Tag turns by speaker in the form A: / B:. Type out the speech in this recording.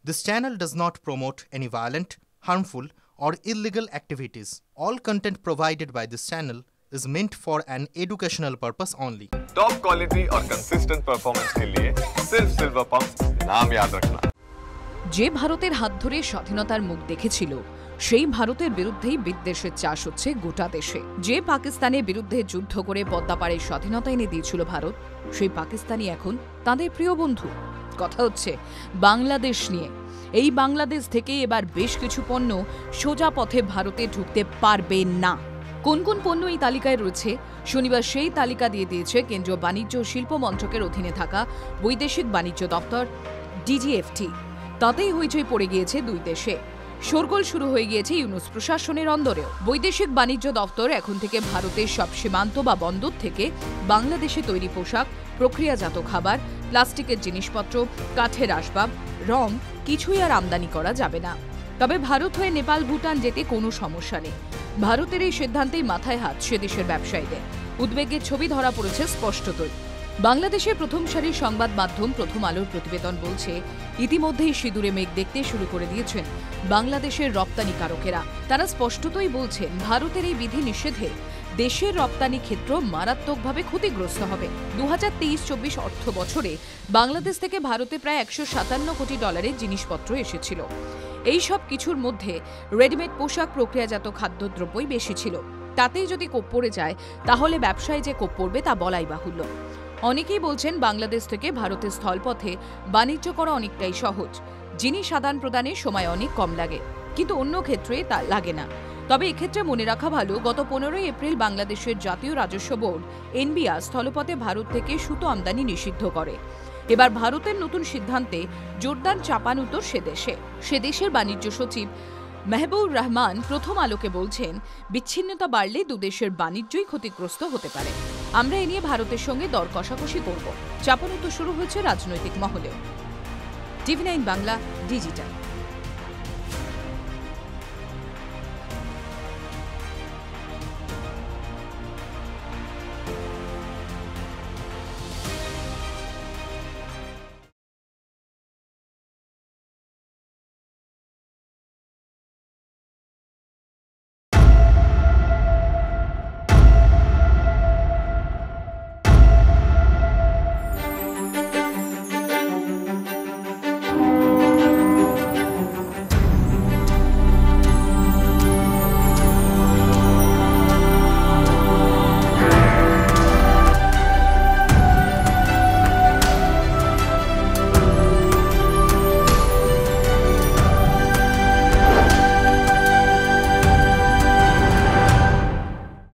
A: This channel does not promote any violent, harmful, or illegal activities. All content provided by this channel is meant for an educational purpose only.
B: Top quality और consistent performance के लिए सिर्फ silver pump नाम याद रखना।
C: যে ভারতের হাত ধরে স্বাধীনতার মুখ দেখেছিল সেই ভারতের বিরুদ্ধেই বিদ্বেষের চাষ হচ্ছে গোটা দেশে। যে পাকিস্তানের বিরুদ্ধে যুদ্ধ করে পদ্মাপাড়ের স্বাধীনতা এনে দিয়েছিল ভারত, সেই পাকিস্তানি এখন তাদের প্রিয় বন্ধু। কথা হচ্ছে বাংলাদেশ নিয়ে। এই বাংলাদেশ থেকে এবার বেশ কিছু পণ্য সোজা পথে ভারতে ঢুকতে পারবে না। কোন কোন পণ্য এই তালিকায় রয়েছে? শনিবার সেই তালিকা দিয়ে দিয়েছে কেন্দ্রীয় বাণিজ্য ও শিল্প মন্ত্রকের অধীনে থাকা বৈদেশিক বাণিজ্য দপ্তর ডিজিএফটি। তাতেই হইচই পড়ে গিয়েছে দুই দেশে। শোরগোল শুরু হয়ে গিয়েছে ইউনুস প্রশাসনের অন্দরেও। বৈদেশিক বাণিজ্য দপ্তর এখন থেকে ভারতের সব সীমান্ত বা বন্দর থেকে বাংলাদেশে তৈরি পোশাক, প্রক্রিয়াজাত খাবার, প্লাস্টিকের জিনিসপত্র, কাঠের আসবাব, রং কিছুই আর আমদানি করা যাবে না। তবে ভারত হয়ে নেপাল, ভুটান যেতে কোনো সমস্যা নেই। ভারতের এই সিদ্ধান্তেই মাথায় হাত সে দেশের ব্যবসায়ীদের। উদ্বেগের ছবি ধরা পড়েছে স্পষ্টতই। বাংলাদেশের প্রথম সারির সংবাদ মাধ্যম প্রথম আলোর প্রতিবেদন বলছে, ইতিমধ্যেই সিঁদুরে মেঘ দেখতে শুরু করে দিয়েছেন বাংলাদেশের রপ্তানিকারকেরা। তারা স্পষ্টতই বলছেন, ভারতের এই বিধি নিষেধে দেশের রপ্তানি ক্ষেত্র মারাত্মকভাবে ক্ষতিগ্রস্ত হবে। 2023-24 অর্থ বছরে বাংলাদেশ থেকে ভারতে প্রায় $157 কোটি জিনিসপত্র এসেছিল। এই সব কিছুর মধ্যে রেডিমেড পোশাক, প্রক্রিয়াজাত খাদ্যদ্রব্যই বেশি ছিল। তাতেই যদি কোপ পড়ে যায়, তাহলে ব্যবসায় যে কোপ পড়বে তা বলাই বাহুল্য। অনেকেই বলছেন, বাংলাদেশ থেকে ভারতের স্থলপথে বাণিজ্য করা অনেকটাই সহজ। জিনিস আদান প্রদানের সময় অনেক কম লাগে, কিন্তু অন্য ক্ষেত্রে তা লাগে না। তবে এক্ষেত্রে মনে রাখা ভালো, গত 15 এপ্রিল বাংলাদেশের জাতীয় রাজস্ব বোর্ড এনবিআর স্থলপথে ভারত থেকে সুতো আমদানি নিষিদ্ধ করে। এবার ভারতের নতুন সিদ্ধান্তে জোরদার চাপানুতর সে দেশের বাণিজ্য সচিব মেহবুব রহমান প্রথম আলোকে বলছেন, বিচ্ছিন্নতা বাড়লে দুদেশের বাণিজ্যই ক্ষতিগ্রস্ত হতে পারে। আমরা এ নিয়ে ভারতের সঙ্গে দর কষাকষি করব। চাপানুতর শুরু হয়েছে রাজনৈতিক মহলেও। TV9 Bangla digital.